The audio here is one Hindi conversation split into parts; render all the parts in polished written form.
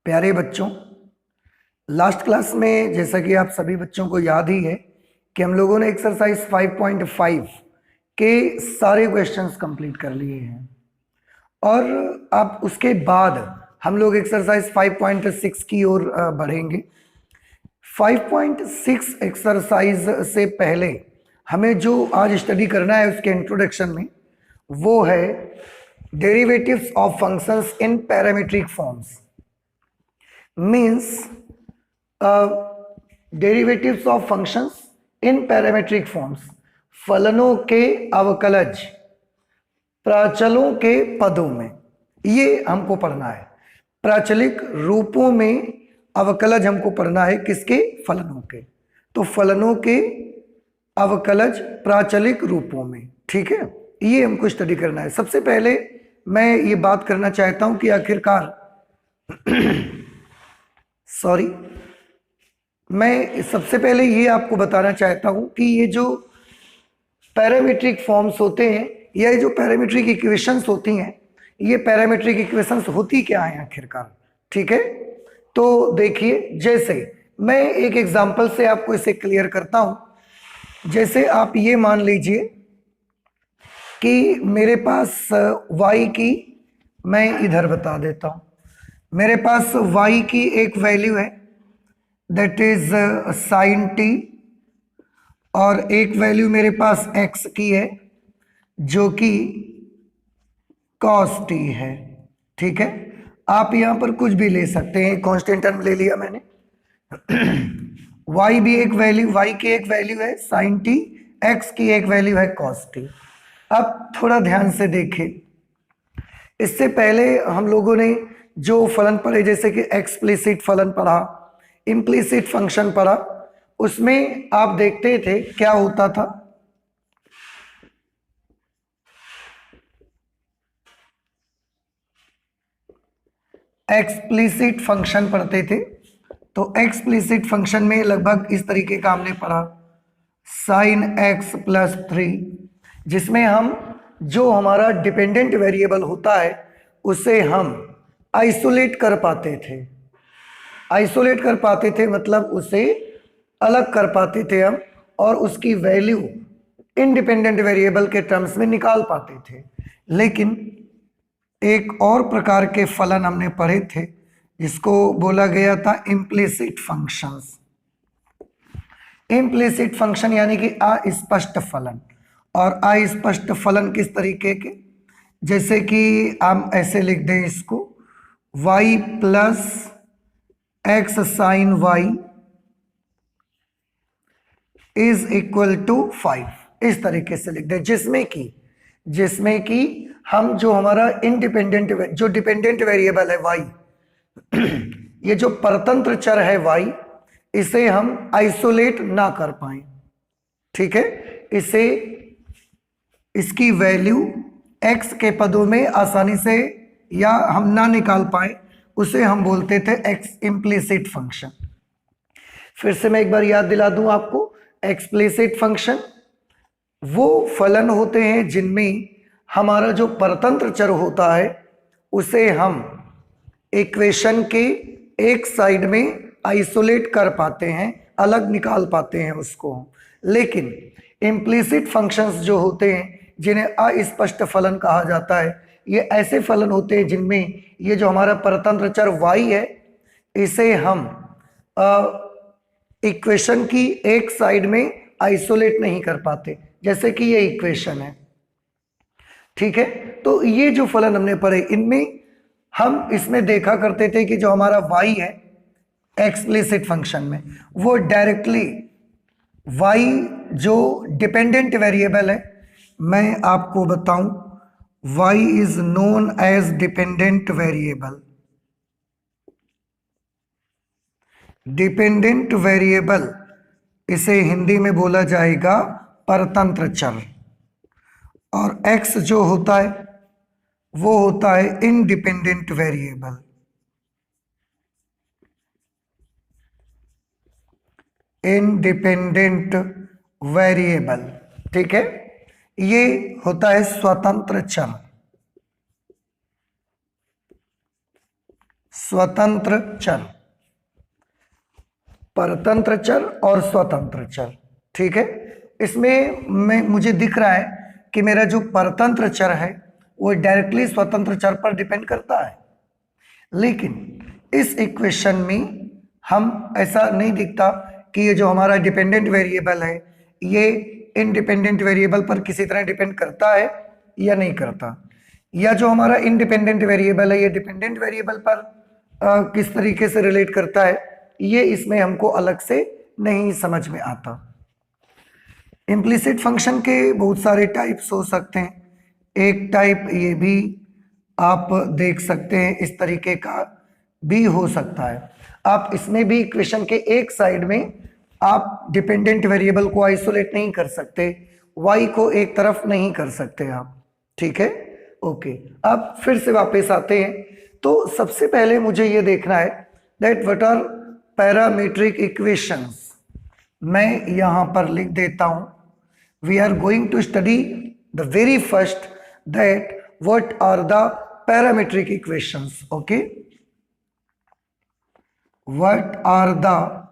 प्यारे बच्चों, लास्ट क्लास में जैसा कि आप सभी बच्चों को याद ही है कि हम लोगों ने एक्सरसाइज 5.5 के सारे क्वेश्चंस कंप्लीट कर लिए हैं और अब उसके बाद हम लोग एक्सरसाइज 5.6 की ओर बढ़ेंगे। 5.6 एक्सरसाइज से पहले हमें जो आज स्टडी करना है उसके इंट्रोडक्शन में वो है derivatives of functions in parametric forms. Means derivatives of functions in parametric forms, फलनों के अवकलज प्राचलों के पदों में, ये हमको पढ़ना है। प्राचलिक रूपों में अवकलज हमको पढ़ना है किसके? फलनों के। तो फलनों के अवकलज प्राचलिक रूपों में, ठीक है, ये हमको स्टडी करना है। सबसे पहले मैं ये बात करना चाहता हूं कि आखिरकार सॉरी, मैं सबसे पहले ये आपको बताना चाहता हूं कि ये जो पैरामीट्रिक फॉर्म्स होते हैं या ये जो पैरामीट्रिक इक्वेशंस होती हैं, ये पैरामीट्रिक इक्वेशंस होती क्या है आखिरकार, ठीक है। तो देखिए, जैसे मैं एक एग्जांपल से आपको इसे क्लियर करता हूं। जैसे आप ये मान लीजिए कि मेरे पास y की, मैं इधर बता देता हूं, मेरे पास y की एक वैल्यू है दैट इज साइन t, और एक वैल्यू मेरे पास x की है जो कि cos t है, ठीक है। आप यहां पर कुछ भी ले सकते हैं, कांस्टेंट टर्म ले लिया मैंने। y भी एक वैल्यू, y की एक वैल्यू है साइन t, x की एक वैल्यू है cos t। अब थोड़ा ध्यान से देखें, इससे पहले हम लोगों ने जो फलन पढ़े, जैसे कि एक्सप्लिसिट फलन पढ़ा, इम्प्लिसिट फंक्शन पढ़ा, उसमें आप देखते थे क्या होता था। एक्सप्लिसिट फंक्शन पढ़ते थे, तो एक्सप्लिसिट फंक्शन में लगभग इस तरीके का हमने पढ़ा, साइन x प्लस 3, जिसमें हम जो हमारा डिपेंडेंट वेरिएबल होता है उसे हम आइसोलेट कर पाते थे। आइसोलेट कर पाते थे मतलब उसे अलग कर पाते थे हम, और उसकी वैल्यू इंडिपेंडेंट वेरिएबल के टर्म्स में निकाल पाते थे। लेकिन एक और प्रकार के फलन हमने पढ़े थे जिसको बोला गया था इम्प्लिसिट फंक्शंस। इम्प्लिसिट फंक्शन यानी कि अस्पष्ट फलन। और अस्पष्ट फलन किस तरीके के? जैसे कि हम ऐसे लिख दें इसको, y plus x sine y is equal to 5, इस तरीके से लिख दें, जिसमें कि हम जो हमारा इंडिपेंडेंट, जो डिपेंडेंट वेरिएबल है y, ये जो परतंत्र चर है y, इसे हम आइसोलेट ना कर पाए, ठीक है। इसे, इसकी वैल्यू x के पदों में आसानी से या हम ना निकाल पाए, उसे हम बोलते थे एक्स इम्प्लिसिट फंक्शन। फिर से मैं एक बार याद दिला दूं आपको, एक्सप्लिसिट फंक्शन वो फलन होते हैं जिनमें हमारा जो परतंत्र चर होता है उसे हम इक्वेशन के एक साइड में आइसोलेट कर पाते हैं, अलग निकाल पाते हैं उसको। लेकिन इम्प्लिसिट फंक्शंस जो होते हैं, जिन्हें अस्पष्ट फलन कहा जाता है, ये ऐसे फलन होते हैं जिनमें ये जो हमारा परतंत्र चर y है, इसे हम इक्वेशन की एक साइड में आइसोलेट नहीं कर पाते, जैसे कि ये इक्वेशन है, ठीक है। तो ये जो फलन हमने पढ़े, इनमें हम इसमें देखा करते थे कि जो हमारा y है एक्सप्लिसिट फंक्शन में, वो डायरेक्टली y जो डिपेंडेंट वेरिएबल है, मैं आपको बताऊं, y is known age dependent variable. Dependent variable इसे हिंदी में बोला जाएगा परतंत्र चर, और x जो होता है वो होता है इंडिपेंडेंट वेरिएबल। इंडिपेंडेंट वेरिएबल, ठीक है, ये होता है स्वतंत्र चर। स्वतंत्र चर, परतंत्र चर और स्वतंत्र चर। ठीक है, इसमें मुझे दिख रहा है कि मेरा जो परतंत्र चर है वो डायरेक्टली स्वतंत्र चर पर डिपेंड करता है, लेकिन इस इक्वेशन में हम ऐसा नहीं दिखता कि ये जो हमारा डिपेंडेंट वेरिएबल है ये इंडिपेंडेंट वेरिएबल पर किसी तरह डिपेंड करता है या नहीं करता, या जो हमारा इंडिपेंडेंट वेरिएबल है ये डिपेंडेंट वेरिएबल पर किस तरीके से रिलेट करता है, ये इसमें हमको अलग से नहीं समझ में आता। इम्प्लिसिट फंक्शन के बहुत सारे टाइप्स हो सकते हैं। एक टाइप ये भी आप देख सकते हैं, इस तरीके का भी हो सकता है। आप इसमें भी इक्वेशन के एक साइड में आप डिपेंडेंट वेरिएबल को आइसोलेट नहीं कर सकते, y को एक तरफ नहीं कर सकते आप। ठीक है, ओके। अब फिर से वापस आते हैं, तो सबसे पहले मुझे ये देखना है that what are parametric equations. मैं यहां पर लिख देता हूं, we are going to study the very first that what are the parametric equations. Okay, what are the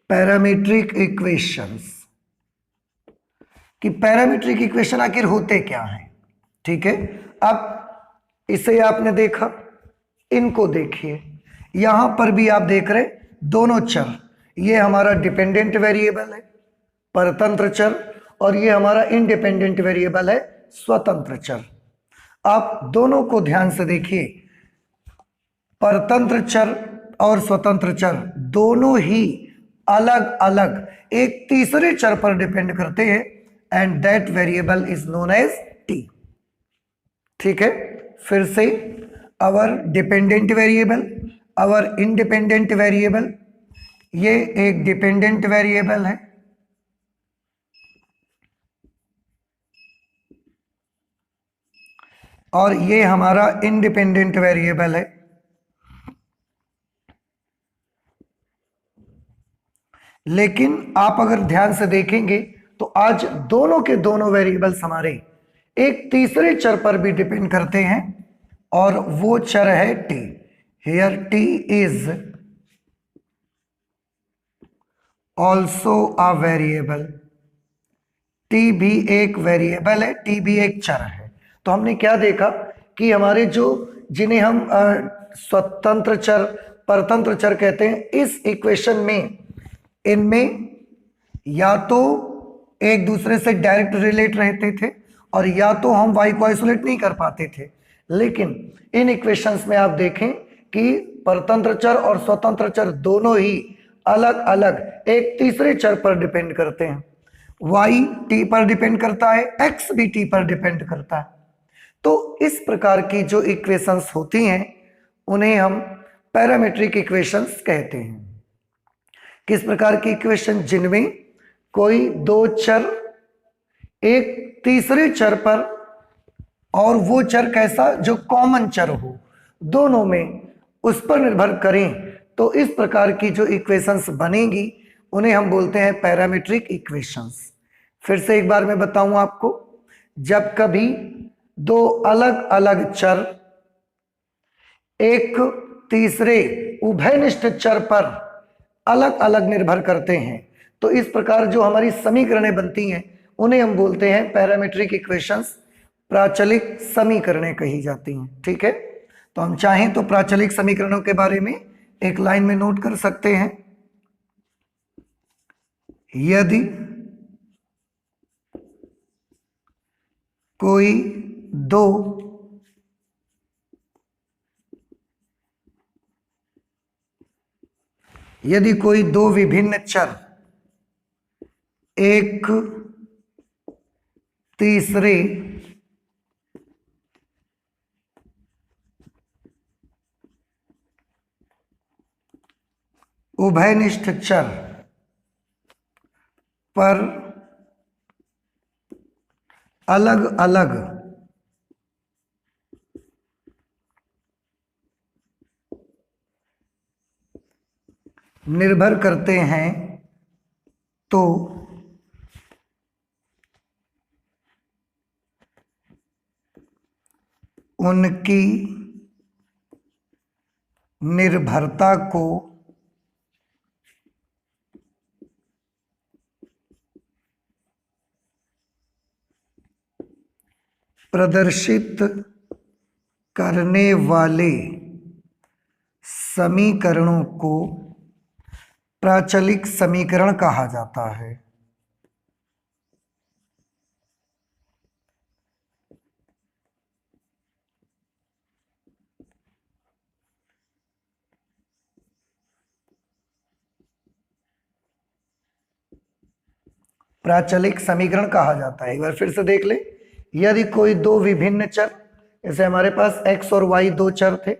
parametric equations, कि पैरामीट्रिक इक्वेशन आखिर होते क्या हैं। ठीक है, अब इसे आपने देखा, इनको देखिए, यहां पर भी आप देख रहे दोनों चर, ये हमारा डिपेंडेंट वेरिएबल है परतंत्र चर, और ये हमारा इंडिपेंडेंट वेरिएबल है स्वतंत्र चर। आप दोनों को ध्यान से देखिए, परतंत्र चर और स्वतंत्र चर दोनों ही अलग अलग एक तीसरे चर पर डिपेंड करते हैं, and that variable is known as t. ठीक है, फिर से our dependent variable, our independent variable, ये एक डिपेंडेंट वेरिएबल है और ये हमारा इंडिपेंडेंट वेरिएबल है। लेकिन आप अगर ध्यान से देखेंगे तो आज दोनों के दोनों वेरिएबल्स हमारे एक तीसरे चर पर भी डिपेंड करते हैं, और वो चर है T. Here T is also a variable, T भी एक वेरिएबल है, टी भी एक चर है। तो हमने क्या देखा कि हमारे जो जिन्हें हम स्वतंत्र चर परतंत्र चर कहते हैं, इस इक्वेशन में इनमें या तो एक दूसरे से डायरेक्ट रिलेट रहते थे और या तो हम y को आइसोलेट नहीं कर पाते थे। लेकिन इन इक्वेशंस में आप देखें कि परतंत्र चर और स्वतंत्र चर दोनों ही अलग अलग एक तीसरे चर पर डिपेंड करते हैं। y t पर डिपेंड करता है, x भी t पर डिपेंड करता है। तो इस प्रकार की जो इक्वेशंस होती हैं उन्हें हम पैरामीट्रिक इक्वेशंस कहते हैं। किस प्रकार की इक्वेशन? जिनमें कोई दो चर एक तीसरे चर पर, और वो चर कैसा, जो कॉमन चर हो दोनों में, उस पर निर्भर करें, तो इस प्रकार की जो इक्वेशंस बनेगी उन्हें हम बोलते हैं पैरामीट्रिक इक्वेशंस। फिर से एक बार मैं बताऊं आपको, जब कभी दो अलग अलग चर एक तीसरे उभयनिष्ठ चर पर अलग अलग निर्भर करते हैं, तो इस प्रकार जो हमारी समीकरणें बनती हैं उन्हें हम बोलते हैं पैरामीट्रिक इक्वेशंस, प्राचलिक समीकरणें कही जाती हैं। ठीक है, तो हम चाहें तो प्राचलिक समीकरणों के बारे में एक लाइन में नोट कर सकते हैं। यदि कोई दो विभिन्न चर एक तीसरे उभयनिष्ठ चर पर अलग अलग निर्भर करते हैं, तो उनकी निर्भरता को प्रदर्शित करने वाले समीकरणों को प्राचलिक समीकरण कहा जाता है। प्राचलिक समीकरण कहा जाता है। एक बार फिर से देख ले, यदि कोई दो विभिन्न चर, जैसे हमारे पास x और y दो चर थे,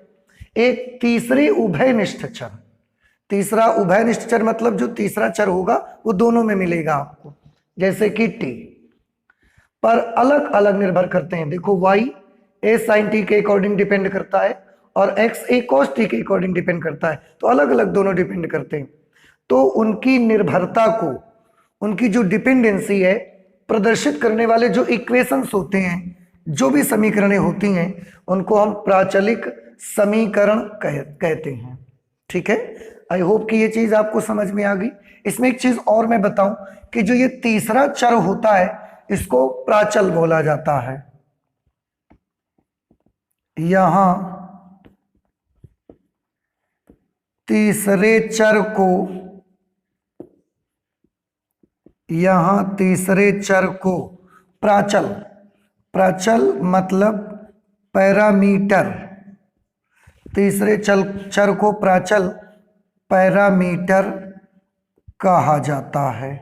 एक तीसरे उभयनिष्ठ चर, तीसरा उभयनिष्ठ चर मतलब जो तीसरा चर होगा वो दोनों में मिलेगा आपको, जैसे कि t, पर अलग अलग निर्भर करते हैं। देखो y a sin t के अकॉर्डिंग डिपेंड करता है और x a cos t के अकॉर्डिंग डिपेंड करता है, तो अलग अलग दोनों डिपेंड करते हैं। तो उनकी निर्भरता को, उनकी जो डिपेंडेंसी है, प्रदर्शित करने वाले जो इक्वेशंस होते हैं, जो भी समीकरणें होती हैं, उनको हम प्राचलिक समीकरण कहते हैं। ठीक है, आई होप कि ये चीज आपको समझ में आ गई। इसमें एक चीज और मैं बताऊं कि जो ये तीसरा चर होता है इसको प्राचल बोला जाता है। यहां तीसरे चर को, यहां तीसरे चर को प्राचल, प्राचल मतलब पैरामीटर, तीसरे चर को प्राचल पैरामीटर कहा जाता है।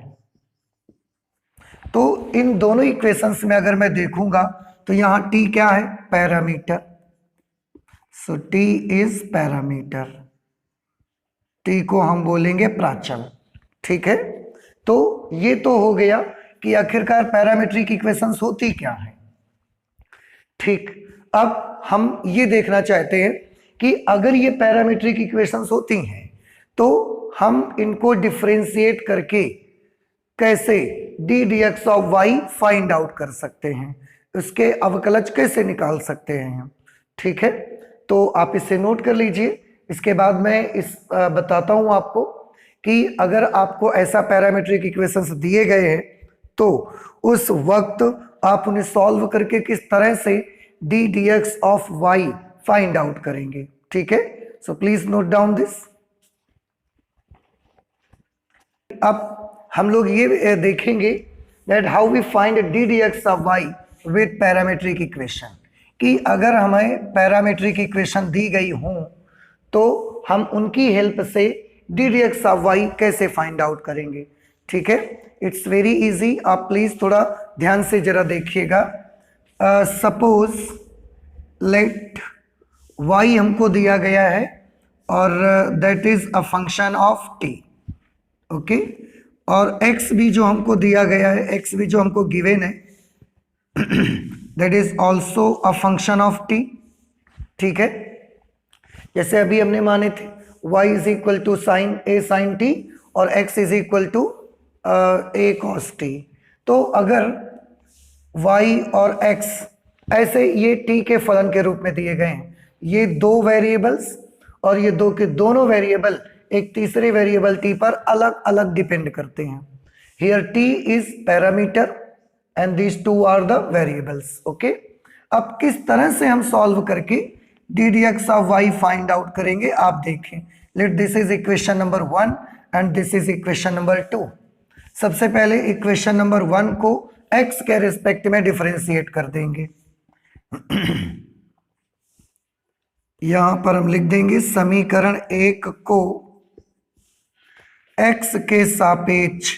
तो इन दोनों इक्वेशंस में अगर मैं देखूंगा तो यहां t क्या है, parameter, so t is parameter, t को हम बोलेंगे प्राचल। ठीक है, तो ये तो हो गया कि आखिरकार पैरामीट्रिक इक्वेशंस होती क्या है। ठीक, अब हम ये देखना चाहते हैं कि अगर ये पैरामीट्रिक इक्वेशंस होती हैं तो हम इनको डिफरेंशिएट करके कैसे d dx of y find out कर सकते हैं, उसके अवकलज कैसे निकाल सकते हैं हम। ठीक है, तो आप इसे नोट कर लीजिए। इसके बाद मैं बताता हूं आपको कि अगर आपको ऐसा पैरामीट्रिक इक्वेशंस दिए गए हैं तो उस वक्त आप उन्हें सॉल्व करके किस तरह से d dx of y find out करेंगे। ठीक है, so please note down this. अब हम लोग ये देखेंगे that how we find d dx of y with parametric equation, कि अगर हमें पैरामीट्रिक इक्वेशन दी गई हो तो हम उनकी हेल्प से d dx ऑफ y कैसे फाइंड आउट करेंगे। ठीक है, इट्स वेरी इजी, आप प्लीज थोड़ा ध्यान से जरा देखिएगा। सपोज लेट y हमको दिया गया है और that is a function of t, okay, और x भी जो हमको दिया गया है, x भी जो हमको गिवन है that is also a function of t। ठीक है, जैसे अभी हमने माने थे y is equal to sine a sine t और x is equal to a cos t। तो अगर y और x ऐसे ये t के फलन के रूप में दिए गए हैं, ये दो वेरिएबल्स और ये दो के दोनों वेरिएबल एक तीसरे वेरिएबल t पर अलग अलग डिपेंड करते हैं। Here t is parameter and these two are the variables. Okay, अब किस तरह से हम सॉल्व करके d dx of y find out करेंगे आप देखें। Let this is equation number 1 and this is equation number 2। सबसे पहले इक्वेशन नंबर 1 को x के रिस्पेक्ट में डिफरेंशिएट कर देंगे। यहां पर हम लिख देंगे समीकरण 1 को x के सापेक्ष,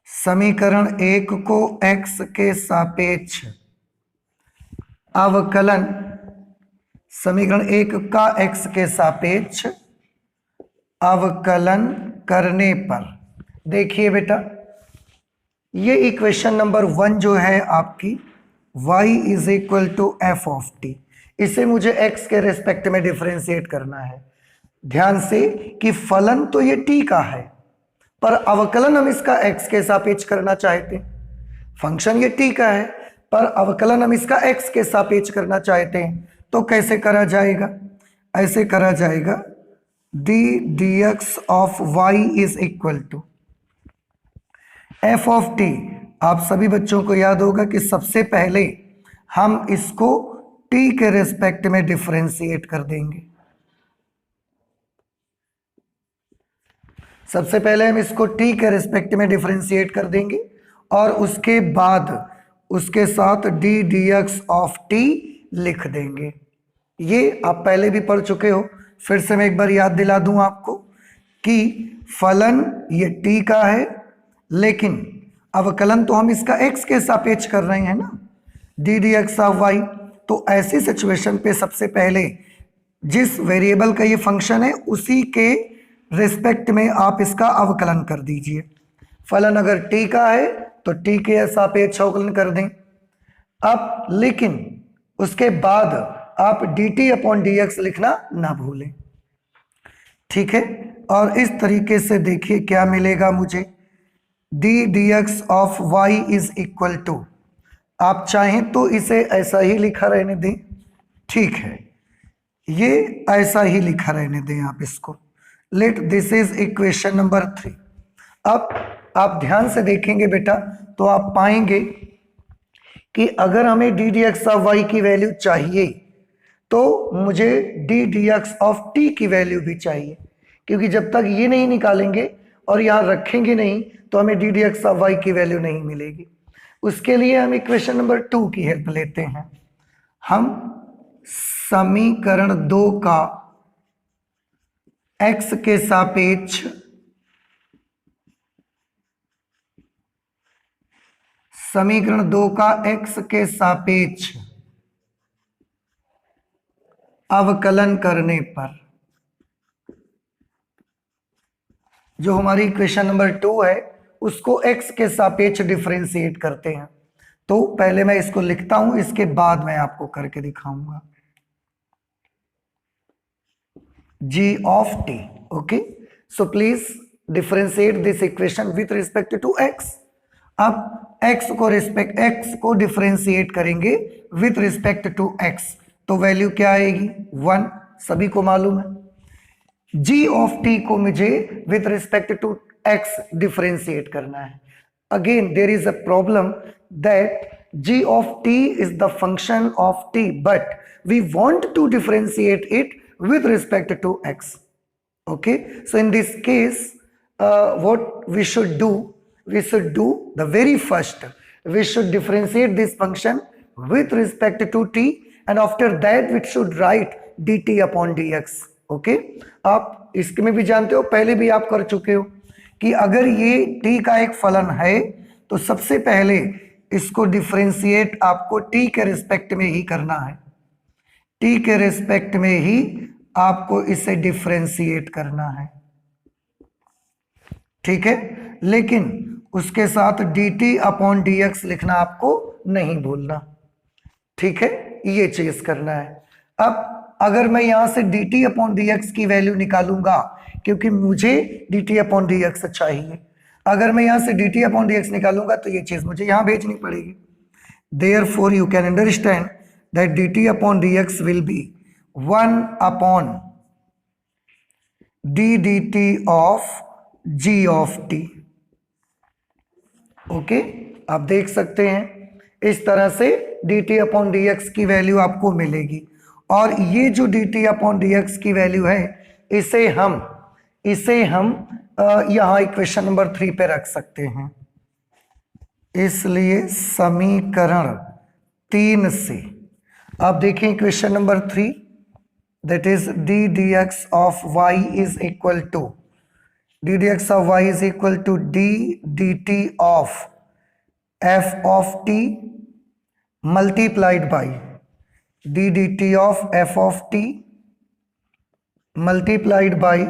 समीकरण 1 को x के सापेक्ष अवकलन, समीकरण 1 का x के सापेक्ष अवकलन करने पर, देखिए बेटा ये इक्वेशन नंबर 1 जो है आपकी y is equal to f of t, इसे मुझे x के रेस्पेक्ट में डिफरेंशिएट करना है। ध्यान से कि फलन तो ये t का है पर अवकलन हम इसका x के सापेक्ष करना चाहते हैं। फंक्शन ये t का है पर अवकलन हम इसका x के सापेक्ष करना चाहते हैं, तो कैसे करा जाएगा? ऐसे करा जाएगा d dx of y is equal to f of t। आप सभी बच्चों को याद होगा कि सबसे पहले हम इसको t के रेस्पेक्ट में डिफरेंशिएट कर देंगे। सबसे पहले हम इसको t के रेस्पेक्ट में डिफरेंशिएट कर देंगे और उसके बाद उसके साथ d dx ऑफ t लिख देंगे। ये आप पहले भी पढ़ चुके हो, फिर से मैं एक बार याद दिला दूं आपको कि फलन ये t का है, लेकिन अवकलन तो हम इसका x के सापेक्ष कर रहे हैं ना, d dx ऑफ y। तो ऐसी सिचुएशन पे सबसे पहले जिस वेरिएबल का ये फंक्शन है उसी के रिस्पेक्ट में आप इसका अवकलन कर दीजिए। फलन अगर t का है तो t के सापेक्ष अवकलन कर दें। अब लेकिन उसके बाद आप dt अपॉन dx लिखना ना भूलें, ठीक है। और इस तरीके से देखिए क्या मिलेगा मुझे, d dx of y is equal to, आप चाहें तो इसे ऐसा ही लिखा रहने दें, ठीक है, ये ऐसा ही लिखा रहने दें आप इसको। Late this is equation number 3। अब आप ध्यान से देखेंगे बेटा तो आप पाएंगे कि अगर हमें d dx ऑफ y की वैल्यू चाहिए तो मुझे d dx ऑफ t की वैल्यू भी चाहिए, क्योंकि जब तक ये नहीं निकालेंगे और यहाँ रखेंगे नहीं तो हमें d dx ऑफ y की वैल्यू नहीं मिलेगी। उसके लिए हम इक्वेशन नंबर 2 की हेल्प लेते हैं। हम समीकरण 2 का x के सापेक्ष समीकरण 2 का x के सापेक्ष अवकलन करने पर जो हमारी इक्वेशन नंबर 2 है उसको x के सापेक्ष डिफरेंशिएट करते हैं। तो पहले मैं इसको लिखता हूं, इसके बाद मैं आपको करके दिखाऊंगा। g of t, okay, so please differentiate this equation with respect to x। अब x को डिफरेंशिएट करेंगे विथ रिस्पेक्ट टू x, तो वैल्यू क्या आएगी 1, सभी को मालूम है। g ऑफ t को मुझे with respect to x differentiate करना है। Again there is a problem that g of t is the function of t, but we want to differentiate it with respect to x, okay। So in this case what we should do the very first, we should differentiate this function with respect to t, and after that we should write dt upon dx, okay। आप इसमें भी जानते हो, पहले भी आप कर चुके हो कि अगर ये t का एक फलन है तो सबसे पहले इसको डिफरेंशिएट आपको t के रिस्पेक्ट में ही करना है, t के रिस्पेक्ट में ही आपको इसे डिफरेंशिएट करना है, ठीक है। लेकिन उसके साथ dt अपॉन dx लिखना आपको नहीं भूलना, ठीक है, ये चीज करना है। अब अगर मैं यहां से dt अपॉन dx की वैल्यू निकालूंगा, क्योंकि मुझे dt अपॉन dx चाहिए, अगर मैं यहां से dt अपॉन dx निकालूंगा तो ये चीज मुझे यहां भेजनी पड़ेगी। Therefore you can understand that dt upon dx will be 1 upon d dt of g of t, okay. आप देख सकते हैं इस तरह से dt अपॉन dx की वैल्यू आपको मिलेगी, और ये जो dt अपॉन dx की वैल्यू है इसे हम यहाँ इक्वेशन नंबर 3 पे रख सकते हैं। इसलिए समीकरण 3 से आप देखें equation number 3, that is d dx of y is equal to d dx of y is equal to d dt of f of t multiplied by d dt of f of t multiplied by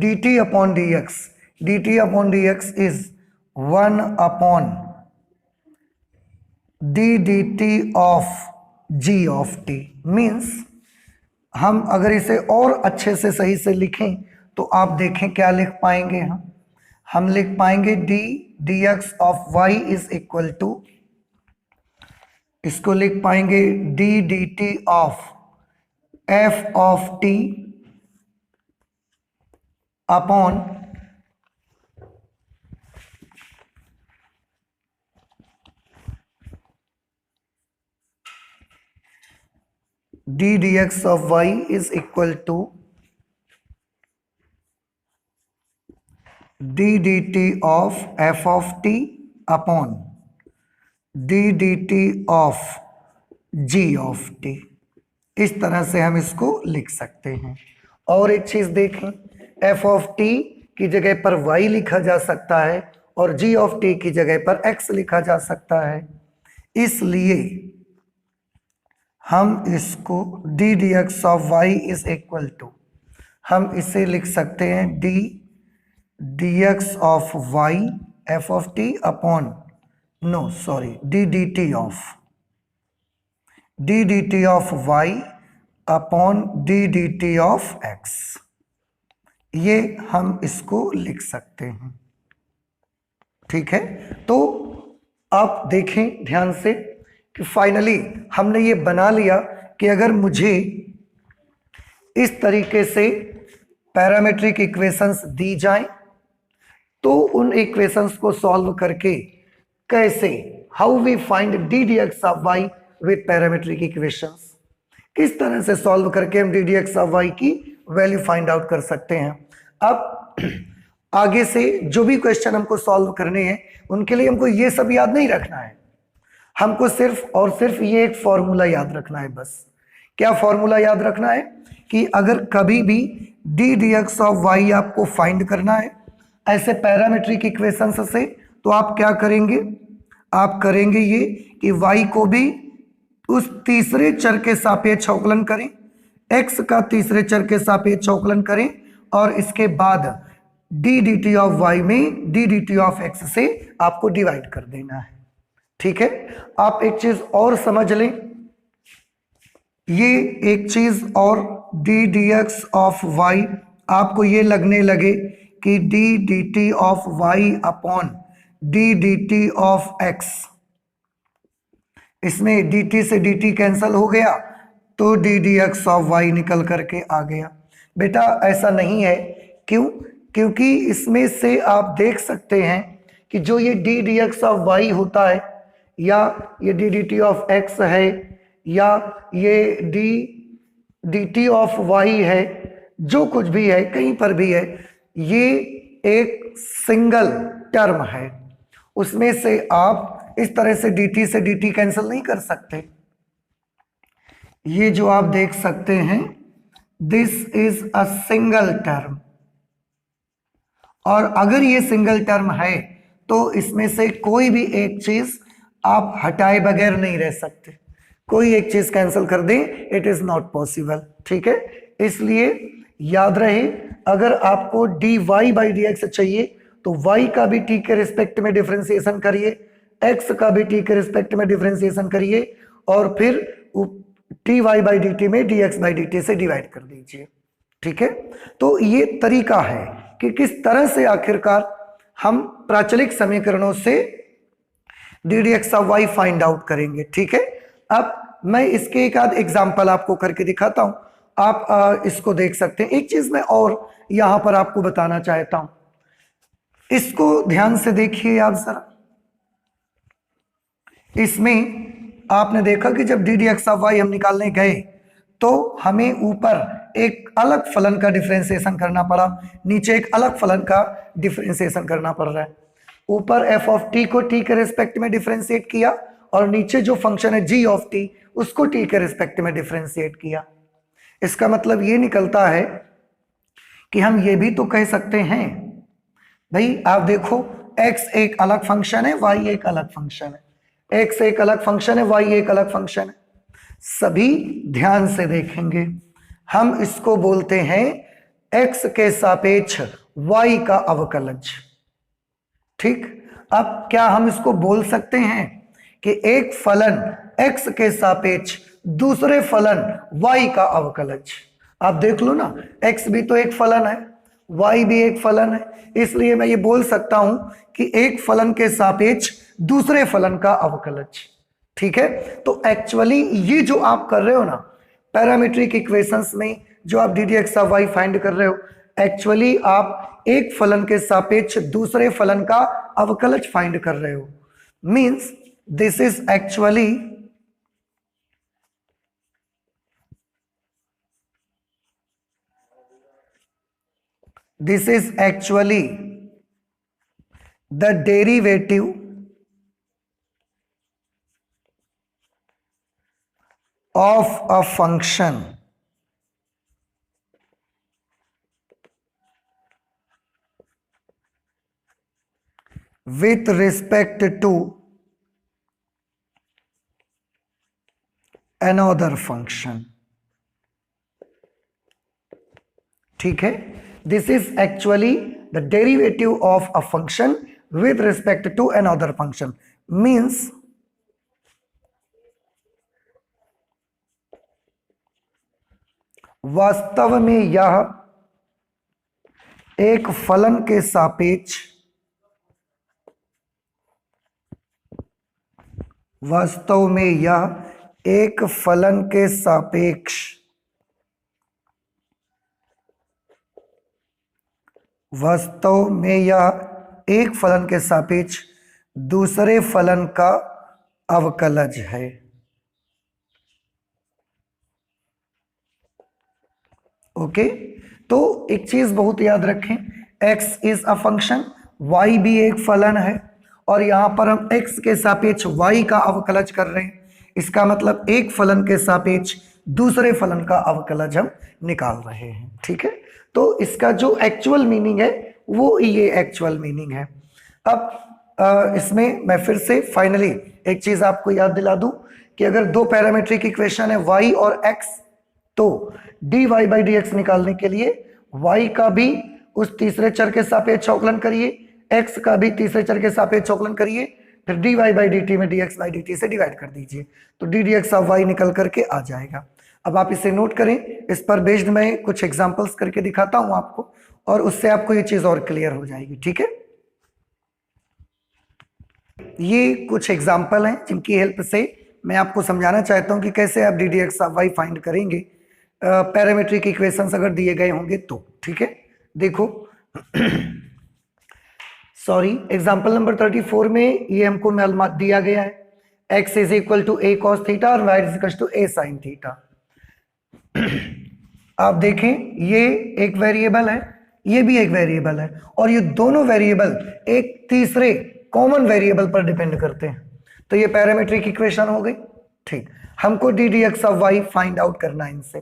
dt upon dx। dt upon dx is 1 upon d dt of g of t। Means हम अगर इसे और अच्छे से सही से लिखें तो आप देखें क्या लिख पाएंगे, हम लिख पाएंगे d dx of y is equal to इसको लिख पाएंगे d d t of f of t upon d d x of y is equal to d d t of f of t upon d d t of g of t. इस तरह से हम इसको लिख सकते हैं। और एक चीज देखें, एफ ऑफ टी की जगह पर वाई लिखा जा सकता है और जी ऑफ टी की जगह पर एक्स लिखा जा सकता है, इसलिए हम इसको d d x of y is equal to, हम इसे लिख सकते हैं d d x of y f of t upon d d t of y upon d d t of x. ये हम इसको लिख सकते हैं। ठीक है, तो आप देखें ध्यान से कि फाइनली हमने ये बना लिया कि अगर मुझे इस तरीके से पैरामेट्रिक इक्वेशंस दी जाएं तो उन इक्वेशंस को सॉल्व करके कैसे, how we find d d x of y with parametric equations, किस तरह से सॉल्व करके हम d d x of y की वैल्यू फाइंड आउट कर सकते हैं। अब आगे से जो भी क्वेश्चन हमको सॉल्व करने हैं उनके लिए हमको ये सब याद नहीं रखना है, हमको सिर्फ और सिर्फ ये एक फॉर्मूला याद रखना है। बस क्या फॉर्मूला याद रखना है कि अगर कभी भी d d x of y आपको फाइंड करना है ऐसे पैरामेट्रिक इक्वेशंस से, तो आप क्या करेंगे, आप करेंगे ये कि y को भी उस तीसरे चर के सापेक्ष अवकलन करें, x का तीसरे चर के सापेक्ष अवकलन करें और इसके बाद d d t of y में d d t of x से आपको डिवाइड कर देना है। ठीक है, आप एक चीज और समझ लें, ये एक चीज और, d d x of y आपको ये लगने लगे कि d d t of y upon d d t of x, इसमें डी टी से डी टी कैंसल हो गया तो d d x of y निकल करके आ गया। बेटा ऐसा नहीं है, क्यों? क्योंकि इसमें से आप देख सकते हैं कि जो ये d d x of y होता है या ये d d t of x है या ये d d t of y है, जो कुछ भी है कहीं पर भी है, ये एक सिंगल टर्म है, उसमें से आप इस तरह से dt से dt कैंसिल नहीं कर सकते। ये जो आप देख सकते हैं this is a single term, और अगर ये सिंगल टर्म है तो इसमें से कोई भी एक चीज आप हटाए बगैर नहीं रह सकते, कोई एक चीज कैंसिल कर दें, इट इज नॉट पॉसिबल। ठीक है, इसलिए याद रहे अगर आपको dy बाई डी एक्स चाहिए तो y का भी t के रिस्पेक्ट में डिफरेंशिएशन करिए, x का भी t के रिस्पेक्ट में डिफरेंशिएशन करिए और फिर t y by d t में dx बाई डी टी से डिवाइड कर दीजिए। ठीक है, तो ये तरीका है कि किस तरह से आखिरकार हम प्राचलिक समीकरणों से d d x of y find out करेंगे। ठीक है, अब मैं इसके एक आध एग्जाम्पल आपको करके दिखाता हूं, आप इसको देख सकते हैं। एक चीज मैं और यहां पर आपको बताना चाहता हूं, इसको ध्यान से देखिए आप जरा। इसमें आपने देखा कि जब d d x of y हम निकालने गए तो हमें ऊपर एक अलग फलन का डिफरेंशिएशन करना पड़ा, नीचे एक अलग फलन का डिफरेंशिएशन करना पड़ रहा है। ऊपर एफ ऑफ टी को टी के रिस्पेक्ट में डिफरेंशिएट किया और नीचे जो फंक्शन है जी ऑफ टी उसको टी के रिस्पेक्ट में डिफरेंशिएट किया। इसका मतलब ये निकलता है कि हम ये भी तो कह सकते हैं, भाई आप देखो x एक अलग फंक्शन है, y एक अलग फंक्शन है, x एक अलग फंक्शन है, y एक अलग फंक्शन है। सभी ध्यान से देखेंगे, हम इसको बोलते हैं x के सापेक्ष y का अवकलज। ठीक, अब क्या हम इसको बोल सकते हैं कि एक फलन x के सापेक्ष दूसरे फलन y का अवकलज? आप देख लो ना, x भी तो एक फलन है, y भी एक फलन है, इसलिए मैं ये बोल सकता हूं कि एक फलन के सापेक्ष दूसरे फलन का अवकलज। ठीक है। तो एक्चुअली ये जो आप कर रहे हो ना पैरामीट्रिक इक्वेशंस में, जो आप d d x of y find कर रहे हो, एक्चुअली आप एक फलन के सापेक्ष दूसरे फलन का अवकलज फाइंड कर रहे हो। Means this is actually the derivative of a function with respect to another function। ठीक है, this is actually the derivative of a function with respect to another function. Means वास्तव में यह एक फलन के सापेक्ष वास्तव में यह एक फलन के सापेक्ष वास्तव में यह एक फलन के सापेक्ष दूसरे फलन का अवकलज है। ओके, तो एक चीज बहुत याद रखें, x is a function, y भी एक फलन है, और यहां पर हम x के सापेक्ष y का अवकलज कर रहे हैं। इसका मतलब एक फलन के सापेक्ष दूसरे फलन का अवकलज हम निकाल रहे हैं। ठीक है, तो इसका जो एक्चुअल मीनिंग है वो ये एक्चुअल मीनिंग है। अब इसमें मैं फिर से फाइनली एक चीज आपको याद दिला दूं कि अगर दो पैरामीट्रिक इक्वेशन है y और x, तो dy बाई डी एक्स निकालने के लिए y का भी उस तीसरे चर के सापेक्ष अवकलन करिए, x का भी तीसरे चर के सापेक्ष अवकलन करिए, फिर dy बाई डी टी में dx बाई डी टी से डिवाइड कर दीजिए, तो d d x of y निकल करके आ जाएगा। अब आप इसे नोट करें, इस पर बेस्ड मैं कुछ एग्जांपल्स करके दिखाता हूं आपको, और उससे आपको ये चीज और क्लियर हो जाएगी। ठीक है, ये कुछ एग्जांपल हैं जिनकी हेल्प से मैं आपको समझाना चाहता हूं कि कैसे आप d d x of y find करेंगे पैरामीट्रिक इक्वेशंस अगर दिए गए होंगे तो। ठीक है, देखो सॉरी, एग्जांपल नंबर 34 में ये हमको मालूमात दिया गया है, x is equal to a cos theta और y is equal to a sin theta. आप देखें, ये एक वेरिएबल है, ये भी एक वेरिएबल है, और ये दोनों वेरिएबल एक तीसरे कॉमन वेरिएबल पर डिपेंड करते हैं, तो ये पैरामीट्रिक इक्वेशन हो गई। ठीक, हमको d d x of y find out करना है इनसे।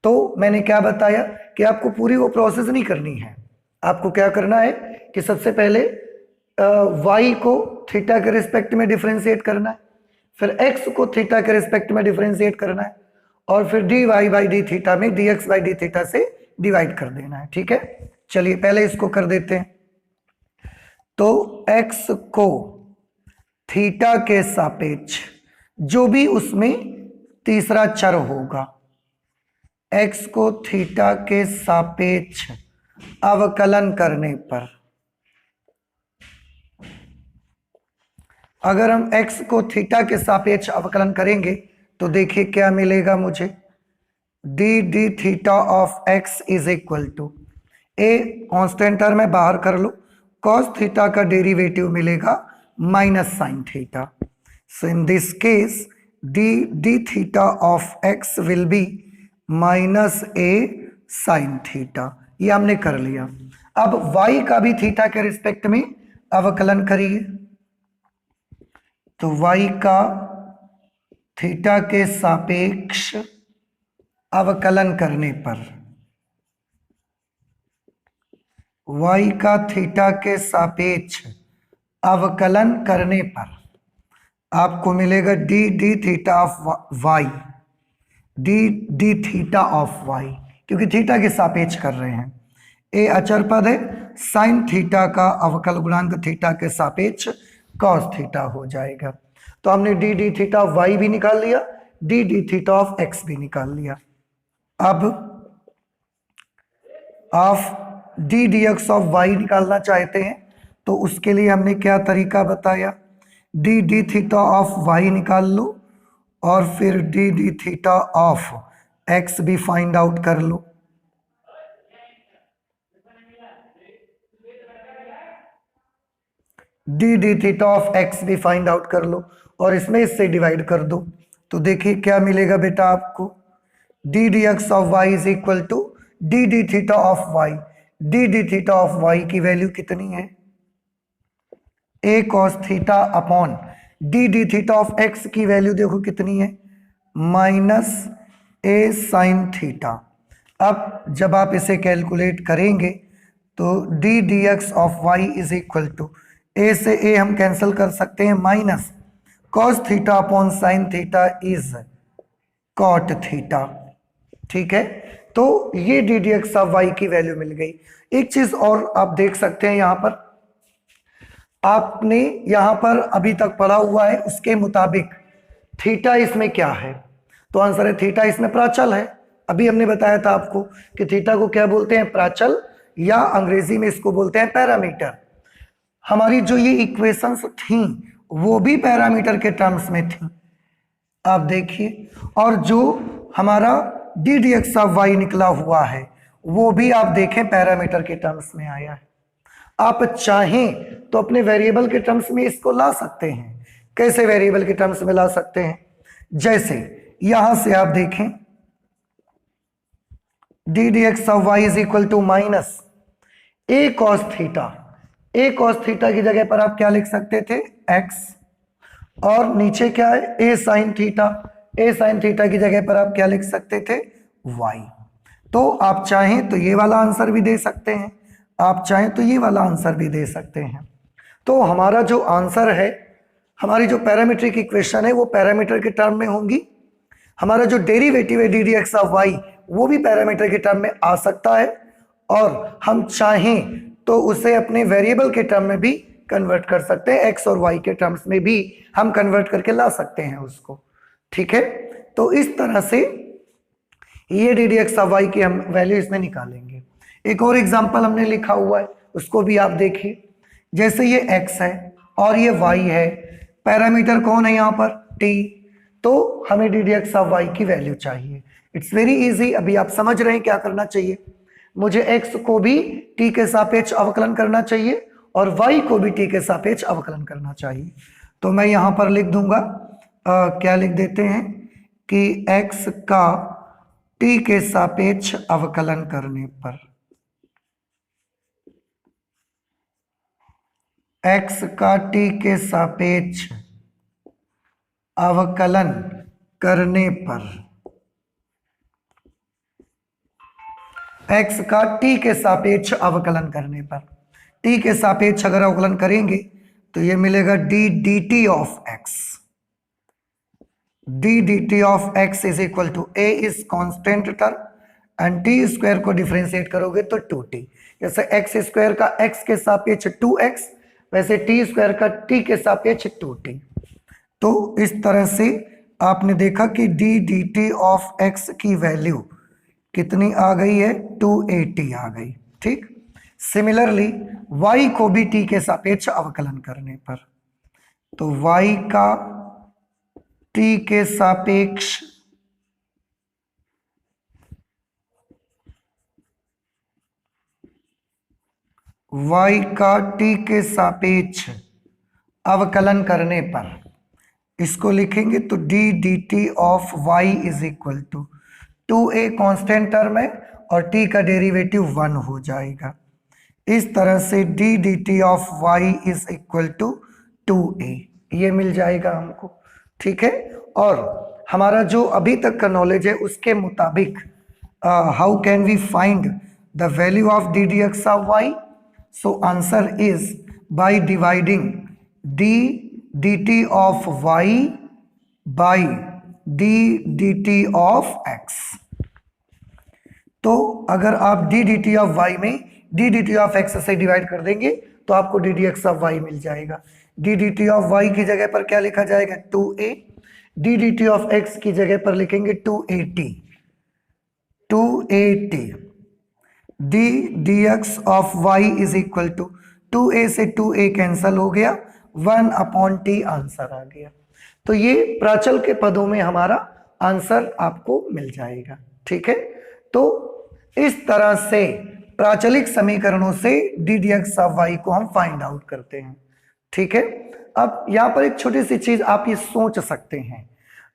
तो मैंने क्या बताया कि आपको पूरी वो प्रोसेस नहीं करनी है, आपको क्या करना है कि सबसे पहले y को थीटा के रिस्पेक्ट में डिफरेंशिएट करना है, फिर x को थीटा के रिस्पेक्ट में डिफरेंशिएट करना है, और फिर dy बाई डी थीटा में dx बाई डी थीटा से डिवाइड कर देना है। ठीक है, चलिए पहले इसको कर देते हैं। तो x को थीटा के सापेक्ष जो भी उसमें तीसरा चर होगा, x को थीटा के सापेक्ष अवकलन करने पर, अगर हम x को थीटा के सापेक्ष अवकलन करेंगे तो देखिए क्या मिलेगा मुझे, d d theta of x is equal to a constant term है, बाहर कर लो, cos थीटा का डेरिवेटिव मिलेगा minus sine theta. So in this case d d theta of x will be minus a sine theta. ये हमने कर लिया। अब y का भी थीटा के रिस्पेक्ट में अवकलन करिए, तो y का थीटा के सापेक्ष अवकलन करने पर, y का थीटा के सापेक्ष अवकलन करने पर आपको मिलेगा D d theta of y, D d theta of y, क्योंकि थीटा के सापेक्ष कर रहे हैं। ए अचर पद है, साइन थीटा का अवकल गुणांक थीटा के सापेक्ष कॉस थीटा हो जाएगा। तो हमने d d theta of y भी निकाल लिया, d d theta of x भी निकाल लिया। अब आप d d x of y निकालना चाहते हैं तो उसके लिए हमने क्या तरीका बताया, d d theta of y निकाल लो और फिर d d theta of x भी फाइंड आउट कर लो। D d theta of x भी फाइंड आउट कर लो और इसमें इससे डिवाइड कर दो। तो देखिए क्या मिलेगा बेटा आपको, d d x of y is equal to d d theta of y. D d theta of y की वैल्यू कितनी है, a cos theta upon d d theta of x की वैल्यू देखो कितनी है, माइनस ए साइन थीटा। अब जब आप इसे कैलकुलेट करेंगे तो d d x of y is equal to a से ए हम कैंसिल कर सकते हैं, minus cos theta upon sine theta is cot theta. ठीक है, तो ये d d x of y की वैल्यू मिल गई। एक चीज और आप देख सकते हैं, यहां पर आपने यहां पर अभी तक पढ़ा हुआ है उसके मुताबिक थीटा इसमें क्या है, तो आंसर है थीटा इसमें प्राचल है। अभी हमने बताया था आपको कि थीटा को क्या बोलते हैं, प्राचल, या अंग्रेजी में इसको बोलते हैं पैरामीटर। हमारी जो ये इक्वेशंस थी वो भी पैरामीटर के टर्म्स में थी, आप देखिए, और जो हमारा d d x of y निकला हुआ है वो भी आप देखें पैरामीटर के टर्म्स में आया है। आप चाहें तो अपने वेरिएबल के टर्म्स में इसको ला सकते हैं। कैसे वेरिएबल के टर्म्स में ला सकते हैं, जैसे यहां से आप देखें d d x of y is equal to minus a cos theta. A cos theta की जगह पर आप क्या लिख सकते थे, एक्स, और नीचे क्या है, ए साइन थीटा। ए साइन थीटा की जगह पर आप क्या लिख सकते थे, वाई। तो आप चाहें तो ये वाला आंसर भी दे सकते हैं, आप चाहें तो ये वाला आंसर भी दे सकते हैं। तो हमारा जो आंसर है, हमारी जो पैरामीट्रिक इक्वेशन है वो पैरामीटर के टर्म में होंगी। हमारा जो डेरिवेटिव है d d x of y वो भी पैरामीटर के टर्म में आ सकता है, और हम चाहें तो उसे अपने वेरिएबल के टर्म में भी कन्वर्ट कर सकते हैं, एक्स और वाई के टर्म्स में भी हम कन्वर्ट करके ला सकते हैं उसको। ठीक है, तो इस तरह से ये d d x of y की हम वैल्यू इसमें निकालेंगे। एक और एग्जांपल हमने लिखा हुआ है, उसको भी आप देखिए। जैसे ये x है और ये y है, पैरामीटर कौन है यहाँ पर, t, तो हमें d d x of y की वैल्यू चाहिए। It's very easy. अभी आप समझ रहे हैं क्या करना चाहिए, मुझे x को भी t के सापेक्ष अवकलन करना चाहिए और y को भी t के सापेक्ष अवकलन करना चाहिए। तो मैं यहाँ पर लिख दूंगा, क्या लिख देते हैं कि x का t के सापेक्ष अवकलन करने पर, x का t के सापेक्ष अवकलन करने पर, x का t के सापेक्ष अवकलन करने पर, t के सापेक्ष अगर अवकलन करेंगे तो ये मिलेगा d dt of x। d dt of x is equal to a is constant term and t square को डिफरेंशिएट करोगे तो 2t। जैसे x स्क्वायर का x के सापेक्ष 2x, वैसे t स्क्वायर का t के सापेक्ष 2t। तो इस तरह से आपने देखा कि d dt ऑफ x की वैल्यू कितनी आ गई है, 280 आ गई। ठीक, सिमिलरली y को भी t के सापेक्ष अवकलन करने पर, तो y का t के सापेक्ष y का t के सापेक्ष अवकलन करने पर, इसको लिखेंगे तो d dt of y is equal to 2a constant term है और t का डेरिवेटिव 1 हो जाएगा। इस तरह से d dt of y is equal to 2a, ये मिल जाएगा हमको। ठीक है, और हमारा जो अभी तक का नॉलेज है उसके मुताबिक how can we find the value of d d x of y, so answer is by dividing d dt of y by d dt of x। तो अगर आप d dt ऑफ y में d dt ऑफ x से डिवाइड कर देंगे तो आपको d dx ऑफ y मिल जाएगा। d dt ऑफ y की जगह पर क्या लिखा जाएगा, 2a, d dt of x की जगह पर लिखेंगे 280 d dx of y is equal to 2a से 2a कैंसल हो गया 1/t आंसर आ गया। तो ये प्राचल के पदों में हमारा आंसर आपको मिल जाएगा। ठीक है, तो इस तरह से प्राचलिक समीकरणों से d d x of y को हम फाइंड आउट करते हैं। ठीक है, अब यहां पर एक छोटी सी चीज आप ये सोच सकते हैं,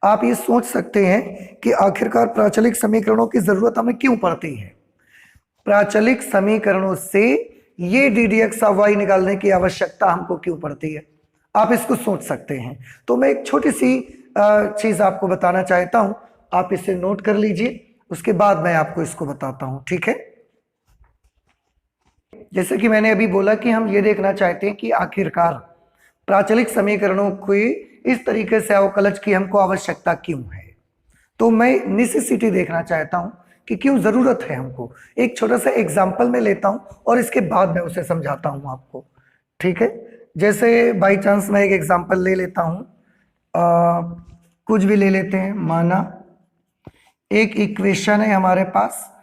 आप ये सोच सकते हैं कि आखिरकार प्राचलिक समीकरणों की जरूरत हमें क्यों पड़ती है। प्राचलिक समीकरणों से ये d d x of y निकालने की आवश्यकता हमको क्यों पड़ती है, आप इसको सोच सकते हैं। तो मैं एक छोटी सी चीज आपको बताना चाहता हूं, आप इसे नोट कर लीजिए, उसके बाद मैं आपको इसको बताता हूं। ठीक है, जैसे कि मैंने अभी बोला कि हम ये देखना चाहते हैं कि आखिरकार प्राचलिक समीकरणों की इस तरीके से अवकलज की हमको आवश्यकता क्यों है। तो मैं नेसेसिटी देखना चाहता हूं कि क्यों जरूरत है हमको। एक छोटा सा एग्जाम्पल मैं लेता हूं और इसके बाद मैं उसे समझाता हूं आपको। ठीक है, जैसे बाई चांस मैं एक एग्जाम्पल ले लेता हूं, कुछ भी ले लेते हैं। माना एक इक्वेशन है हमारे पास,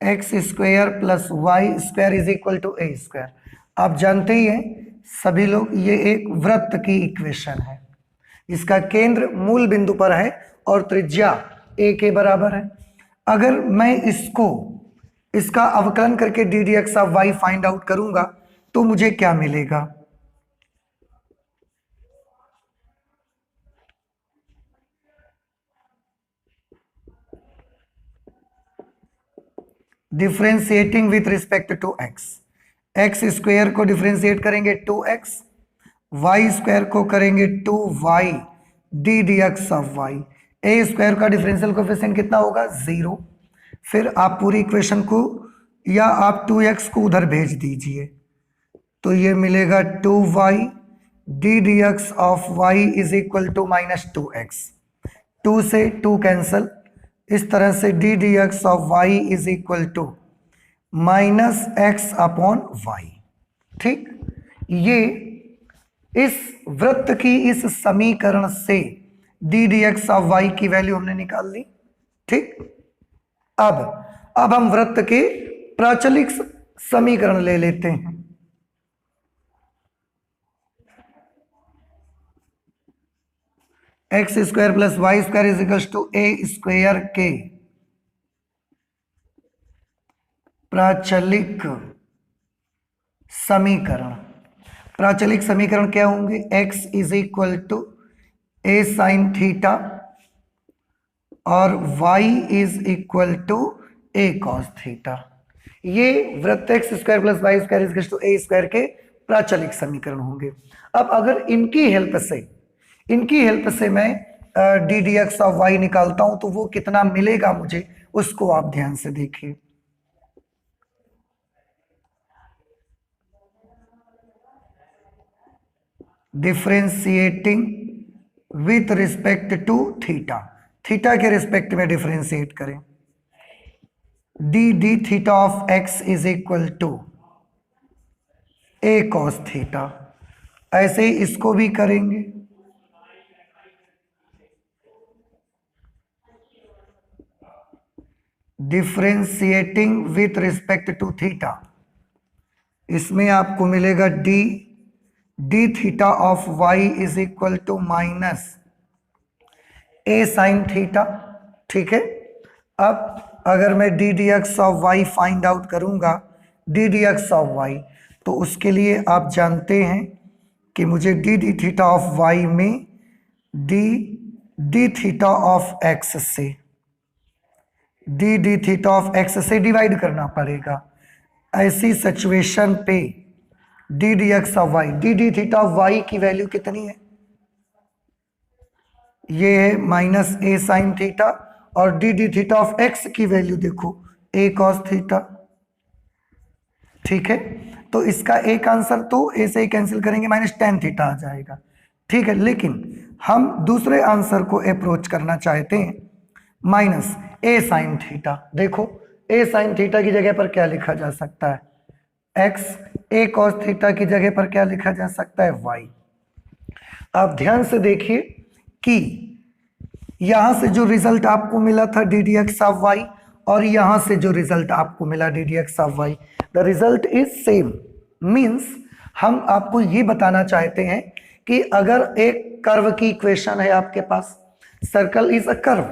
x square plus y square is equal to a square. आप जानते ही हैं सभी लोग, ये एक वृत्त की इक्वेशन है। इसका केंद्र मूल बिंदु पर है और त्रिज्या ए के बराबर है। अगर मैं इसका अवकलन करके d d x of y find out करूंगा तो मुझे क्या मिलेगा। Differentiating with respect to x, x square को डिफ्रेंशिएट करेंगे 2x, वाई स्क्वायर को करेंगे 2y d d x of y. A square का डिफरेंशियल कोएफिशिएंट कितना होगा, 0। फिर आप पूरी इक्वेशन को या आप 2x को उधर भेज दीजिए तो ये मिलेगा 2y d d x of y is equal to -2x। 2 से 2 कैंसल, इस तरह से d d x of y is equal to -x/y। ठीक, ये इस वृत्त की इस समीकरण से d d x of y की वैल्यू हमने निकाल ली। ठीक, अब हम वृत्त के प्राचलिक समीकरण ले लेते हैं। X square plus y square is equal to a square के प्राचलिक समीकरण। प्राचलिक समीकरण क्या होंगे, x is equal to a sine theta और y is equal to a cos theta. ये वृत्त x square plus y square is equal to a square के प्राचलिक समीकरण होंगे। अब अगर इनकी हेल्प से मैं d d x of y निकालता हूं तो वो कितना मिलेगा मुझे, उसको आप ध्यान से देखिए। Differentiating with respect to theta, theta के रिस्पेक्ट में डिफरेंशिएट करें। D d theta of x is equal to a cos theta. ऐसे ही इसको भी करेंगे। Differentiating with respect to theta, इसमें आपको मिलेगा d theta of y is equal to minus a sine theta. ठीक है, अब अगर मैं d d x of y find out करूंगा, d d x of y, तो उसके लिए आप जानते हैं कि मुझे d d theta of y में डी थीटा ऑफ एक्स से डी थीटा ऑफ एक्स से डिवाइड करना पड़ेगा। ऐसी सिचुएशन पे d d x of y, d theta of y की वैल्यू कितनी है, ये है माइनस ए साइन थीटा, और डी थीटा ऑफ एक्स की वैल्यू देखो ए कॉस थीटा। ठीक है, तो इसका एक आंसर तो ए से कैंसिल करेंगे -tan थीटा आ जाएगा। ठीक है, लेकिन हम दूसरे आंसर को अप्रोच करना चाहते हैं, माइनस ए साइन थीटा। देखो ए साइन थीटा की जगह पर क्या लिखा जा सकता है, एक्स, ए कॉस थीटा की जगह पर क्या लिखा जा सकता है, वाई। आप ध्यान से देखिए कि यहां से जो रिजल्ट आपको मिला था d d x of y और यहां से जो रिजल्ट आपको मिला d d x of y, the result is same. Means हम आपको ये बताना चाहते हैं कि अगर एक कर्व की इक्वेशन है आपके पास, सर्कल इज अ कर्व,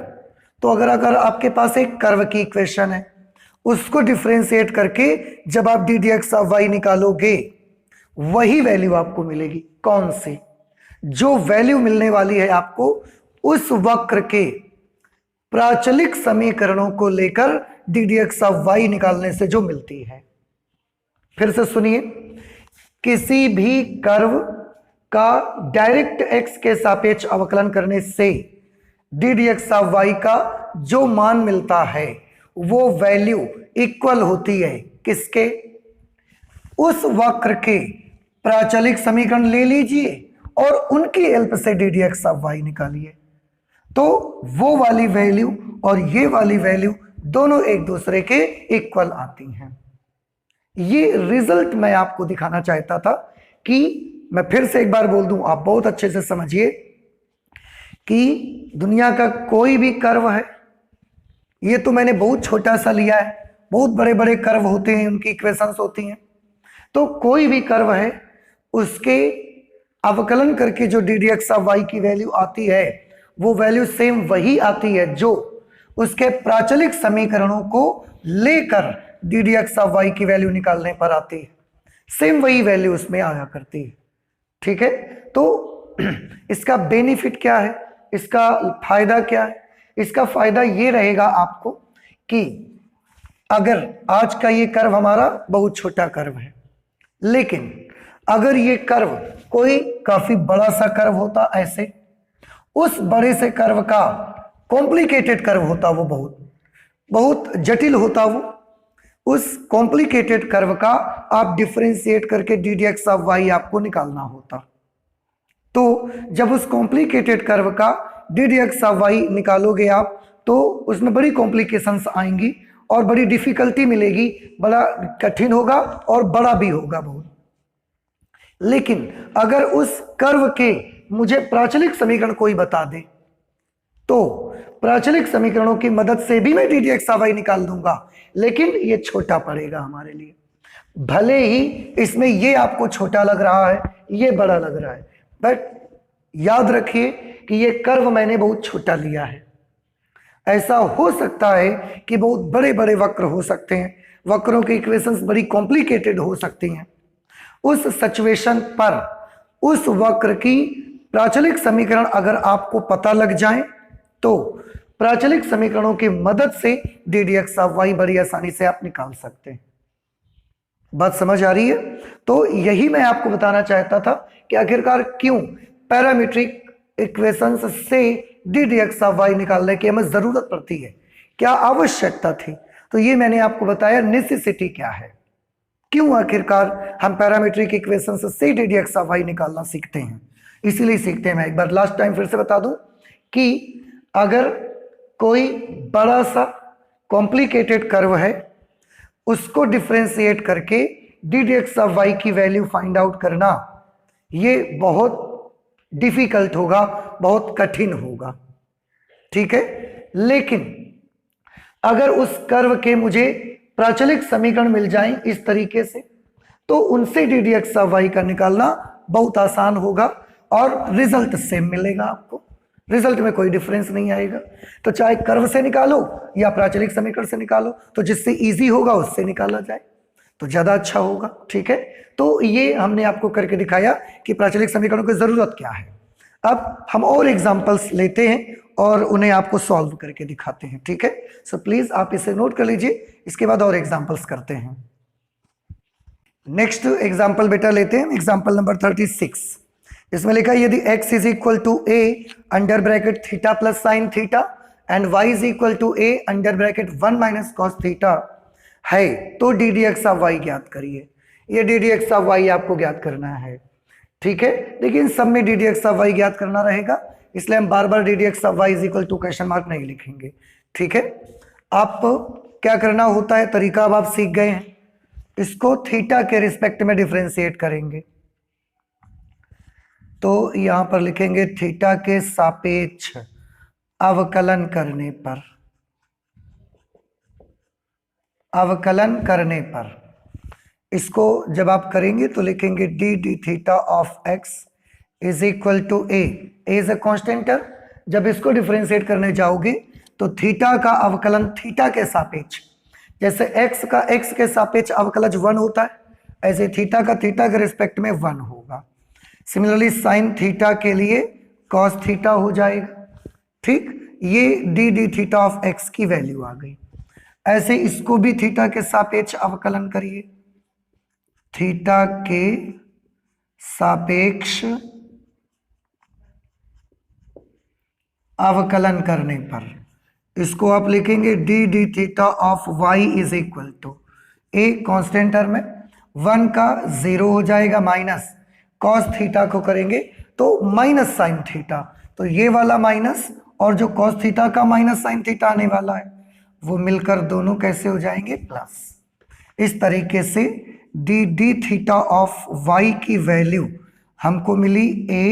तो अगर आपके पास एक कर्व की इक्वेशन है, उसको डिफरेंशिएट करके जब आप d d x of y निकालोगे, वही वैल्यू आपको मिलेगी। कौन सी? जो वैल्यू मिलने वाली है आपको उस वक्र के प्राचलिक समीकरणों को लेकर d d x of y निकालने से जो मिलती है। फिर से सुनिए, किसी भी कर्व का डायरेक्ट एक्स के सापेक्ष अवकलन करने से d d x of y का जो मान मिलता है वो वैल्यू इक्वल होती है किसके? उस वक्र के प्राचलिक समीकरण ले लीजिए और उनकी हेल्प से d d x of y निकालिए, तो वो वाली वैल्यू और ये वाली वैल्यू दोनों एक दूसरे के इक्वल आती हैं। ये रिजल्ट मैं आपको दिखाना चाहता था कि मैं फिर से एक बार बोल दूं, आप बहुत अच्छे से समझिए कि दुनिया का कोई भी कर्व है, ये तो मैंने बहुत छोटा सा लिया है, बहुत बड़े बड़े कर्व होते हैं, उनकी इक्वेशंस होती हैं, तो कोई भी कर्व है उसके अवकलन करके जो d d x of y की वैल्यू आती है वो वैल्यू सेम वही आती है जो उसके प्राचलिक समीकरणों को लेकर d d x of y की वैल्यू निकालने पर आती है, सेम वही वैल्यू उसमें आया करती है। ठीक है, तो इसका बेनिफिट क्या है, इसका फायदा क्या है? इसका फायदा ये रहेगा आपको कि अगर आज का ये कर्व हमारा बहुत छोटा कर्व है, लेकिन अगर ये कर्व कोई काफी बड़ा सा कर्व होता, ऐसे उस बड़े से कर्व का कॉम्प्लिकेटेड कर्व होता, वो बहुत जटिल होता, वो उस कॉम्प्लिकेटेड कर्व का आप डिफरेंशिएट करके d d x of y आपको निकालना होता। तो जब उस कॉम्प्लिकेटेड कर्व का d d x of y निकालोगे आप, तो उसमें बड़ी कॉम्प्लिकेशंस आएंगी और बड़ी डिफिकल्टी मिलेगी, बड़ा कठिन होगा और बड़ा भी होगा बहुत। लेकिन अगर उस कर्व के मुझे प्राचलिक समीकरण कोई बता दे, तो प्राचलिक समीकरणों की मदद से भी मैं d d x of y निकाल दूंगा, लेकिन ये छोटा पड़ेगा हमारे लिए। भले ही इसमें ये आपको छोटा लग रहा है, ये बड़ा लग रहा है, बट याद रखिए कि ये कर्व मैंने बहुत छोटा लिया है। ऐसा हो सकता है कि बहुत बड़े बड़े वक्र हो सकते हैं, वक्रों की इक्वेशंस बड़ी कॉम्प्लिकेटेड हो सकती हैं। उस सिचुएशन पर उस वक्र की प्राचलिक समीकरण अगर आपको पता लग जाए, तो प्राचलिक समीकरणों की मदद से d d x of y बड़ी आसानी से आप निकाल सकते हैं। बात समझ आ रही है? तो यही मैं आपको बताना चाहता था कि आखिरकार क्यों पैरामीट्रिक इक्वेशंस से d d x of y निकालने की हमें जरूरत पड़ती है, क्या आवश्यकता थी। तो ये मैंने आपको बताया नेसेसिटी क्या है, क्यों आखिरकार हम पैरामीट्रिक इक्वेशंस से d d x of y निकालना सीखते हैं। इसीलिए सीखते हैं, मैं एक बार लास्ट टाइम फिर से बता दूं कि अगर कोई बड़ा सा कॉम्प्लिकेटेड कर्व है, उसको डिफरेंशिएट करके d d x of y की वैल्यू फाइंड आउट करना, ये बहुत डिफिकल्ट होगा, बहुत कठिन होगा। ठीक है, लेकिन अगर उस कर्व के मुझे प्राचलिक समीकरण मिल जाएं इस तरीके से, तो उनसे d d x of y का निकालना बहुत आसान होगा और रिजल्ट सेम मिलेगा आपको, रिजल्ट में कोई डिफरेंस नहीं आएगा। तो चाहे कर्व से निकालो या प्राचलिक समीकरण से निकालो, तो जिससे इजी होगा उससे निकाला जाए तो ज्यादा अच्छा होगा। ठीक है, तो ये हमने आपको करके दिखाया कि प्राचलिक समीकरणों की जरूरत क्या है। अब हम और एग्जांपल्स लेते हैं और उन्हें आपको सॉल्व करके दिखाते हैं। ठीक है, सो प्लीज आप इसे नोट कर लीजिए, इसके बाद और एग्जांपल्स करते हैं। नेक्स्ट एग्जांपल बेटा लेते हैं, एग्जांपल नंबर 36। इसमें लिखा है यदि x is equal to a under bracket theta plus sine theta and y is equal to a under bracket 1 minus cos theta है, तो d d x of y ज्ञात करिए। ये d d x of y आपको ज्ञात करना है। ठीक है, लेकिन सब में d d x of y ज्ञात करना रहेगा, इसलिए हम बार बार d d x of y is equal to question mark नहीं लिखेंगे। ठीक है, आप क्या करना होता है, तरीका अब आप सीख गए हैं, इसको थीटा के रिस्पेक्ट में डिफरेंशिएट करेंगे। तो यहां पर लिखेंगे थीटा के सापेक्ष अवकलन करने पर, अवकलन करने पर इसको जब आप करेंगे तो लिखेंगे d d theta of x is equal to a is a constant term. जब इसको डिफरेंशिएट करने जाओगे तो थीटा का अवकलन थीटा के सापेक्ष, जैसे एक्स का एक्स के सापेक्ष अवकलज 1 होता है, ऐसे थीटा का थीटा के रिस्पेक्ट में 1 होगा। सिमिलरली साइन थीटा के लिए कॉस थीटा हो जाएगा। ठीक, ये d d theta of x की वैल्यू आ गई। ऐसे इसको भी थीटा के सापेक्ष अवकलन करिए। थीटा के सापेक्ष अवकलन करने पर इसको आप लिखेंगे d d theta of y is equal to a constant term है, 1 का 0 हो जाएगा, माइनस कॉस थीटा को करेंगे तो माइनस साइन थीटा, तो ये वाला माइनस और जो कॉस थीटा का माइनस साइन थीटा आने वाला है वो मिलकर दोनों कैसे हो जाएंगे प्लस। इस तरीके से d d theta of y की वैल्यू हमको मिली ए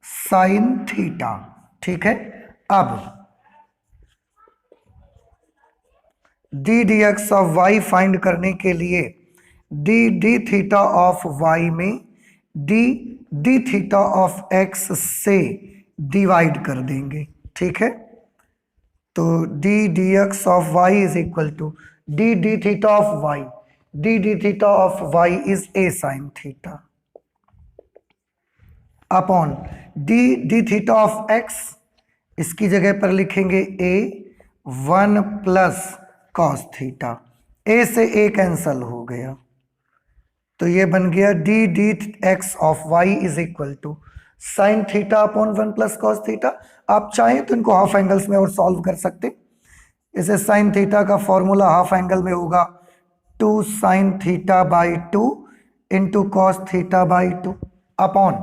साइन थीटा। ठीक है, अब d d x of y find करने के लिए d d theta of y में d d theta of x से डिवाइड कर देंगे। ठीक है, तो d d x of y is equal to d d theta of y, d d theta of y is a sine theta upon d d theta of x, इसकी जगह पर लिखेंगे a 1 plus cos theta, a से ए कैंसल हो गया तो ये बन गया d d x of y is equal to sine theta upon 1 plus cos theta. आप चाहें तो इनको हाफ एंगल्स में और सॉल्व कर सकते। इसे साइन थीटा का फॉर्मूला हाफ एंगल में होगा 2 sign theta by 2 into cos theta by 2 upon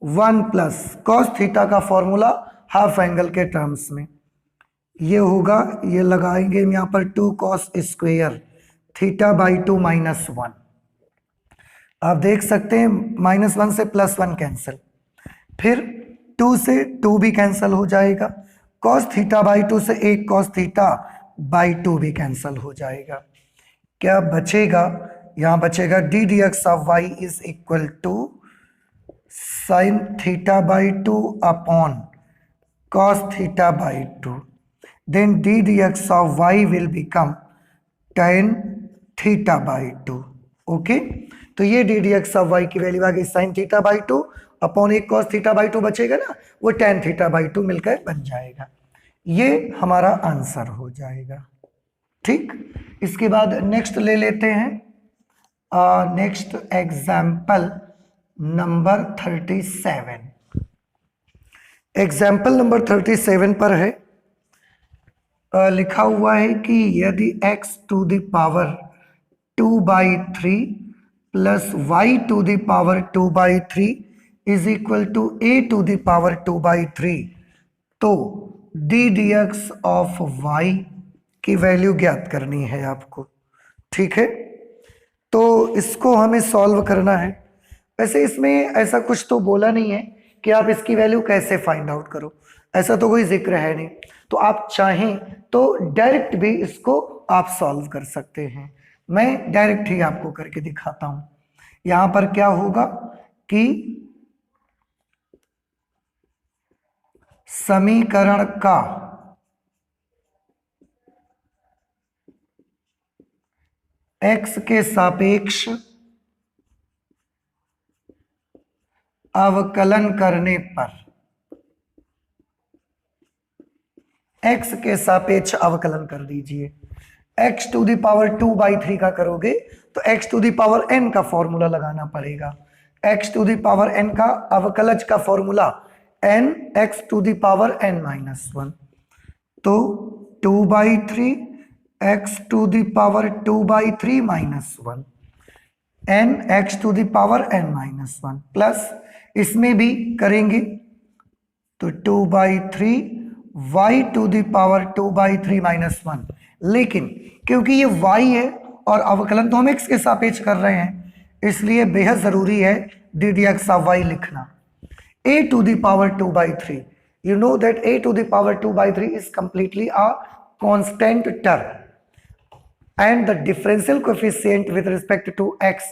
1 plus cos theta का फॉर्मूला हाफ एंगल के टर्म्स में ये होगा, ये लगाएंगे हम यहाँ पर 2 cos square theta by 2 minus 1। आप देख सकते हैं -1 से +1 कैंसिल, फिर 2 से 2 भी कैंसिल हो जाएगा, कॉस थीटा बाई 2 से 1 कॉस थीटा बाई 2 भी कैंसिल हो जाएगा। क्या बचेगा, यहाँ बचेगा d d x of y is equal to sine theta by 2 upon cos theta by 2, then d dx of y will become tan theta by 2। Okay, तो ये d dx of y की वैल्यू आ गई sin थीटा बाई 2 अपॉन एक cos थीटा बाई 2 बचेगा ना, वो tan थीटा बाई 2 मिलकर बन जाएगा। ये हमारा आंसर हो जाएगा। ठीक, इसके बाद नेक्स्ट ले लेते हैं, next example number 37। Example number 37 पर है, लिखा हुआ है कि यदि x to the power 2/3 plus y to the power 2/3 is equal to a to the power 2/3, तो d dx ऑफ y की वैल्यू ज्ञात करनी है आपको। ठीक है, तो इसको हमें सॉल्व करना है। वैसे इसमें ऐसा कुछ तो बोला नहीं है कि आप इसकी वैल्यू कैसे फाइंड आउट करो, ऐसा तो कोई जिक्र है नहीं, तो आप चाहें तो डायरेक्ट भी इसको आप सॉल्व कर सकते हैं। मैं डायरेक्ट ही आपको करके दिखाता हूं। यहां पर क्या होगा कि समीकरण का x के सापेक्ष अवकलन करने पर, x के सापेक्ष अवकलन कर दीजिए। x टू द पावर 2/3 का करोगे तो x to the power n का फॉर्मूला लगाना पड़ेगा। x to the power n का अवकलज का formula n x to the power n-1, तो 2/3 x to the power 2/3 -1 n x to the power n-1 plus इसमें भी करेंगे तो 2/3 y टू द पावर 2/3 -1, लेकिन क्योंकि ये y है और अवकलन तो हम x के सापेक्ष कर रहे हैं, इसलिए बेहद जरूरी है d d x of y लिखना। a to the power 2/3, you know that a to the power 2/3 is completely a constant term, and the differential coefficient with respect to x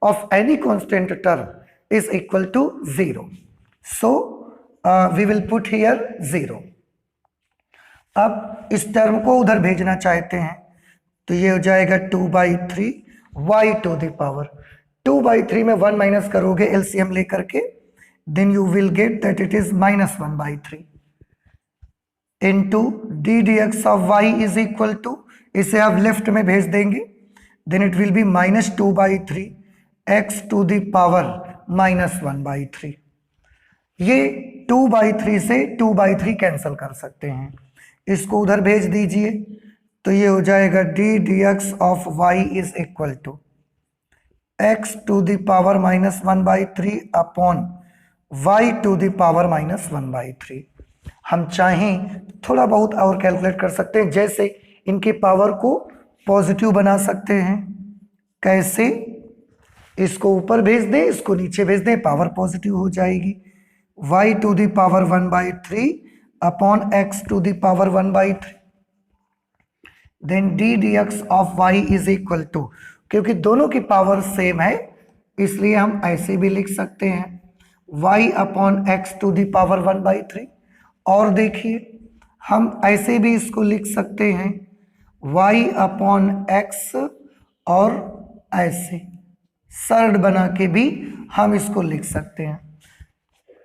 of any constant term is equal to 0. So we will put here 0. अब इस टर्म को उधर भेजना चाहते हैं तो ये हो जाएगा 2/3 y टू द पावर 2/3 में 1 माइनस करोगे एलसीएम लेकर के, then you will get that it is -1/3 into d d x of y is equal to, इसे आप लेफ्ट में भेज देंगे, then it will be -2/3 x to the power -1/3. ये 2/3 से 2/3 कैंसिल कर सकते हैं, इसको उधर भेज दीजिए तो ये हो जाएगा d d x of y is equal to x to the power -1/3 upon y to the power -1/3. हम चाहें थोड़ा बहुत और कैलकुलेट कर सकते हैं, जैसे इनके पावर को पॉजिटिव बना सकते हैं. कैसे? इसको ऊपर भेज दें, इसको नीचे भेज दें, पावर पॉजिटिव हो जाएगी. y to the power 1/3 upon x to the power 1/3. Then d d x of y is equal to, क्योंकि दोनों की पावर सेम है इसलिए हम ऐसे भी लिख सकते हैं y upon x to the power 1/3. और देखिए हम ऐसे भी इसको लिख सकते हैं y अपॉन एक्स, और ऐसे सर्ड बना के भी हम इसको लिख सकते हैं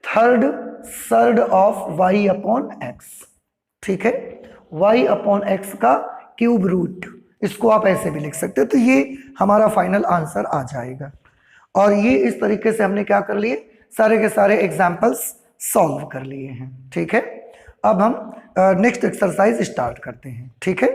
surd of y upon x. ठीक है, y अपॉन एक्स का क्यूब रूट, इसको आप ऐसे भी लिख सकते हो. तो ये हमारा फाइनल आंसर आ जाएगा. और ये इस तरीके से हमने क्या कर लिए, सारे के सारे एग्जाम्पल्स सॉल्व कर लिए हैं. ठीक है, अब हम नेक्स्ट एक्सरसाइज स्टार्ट करते हैं. ठीक है.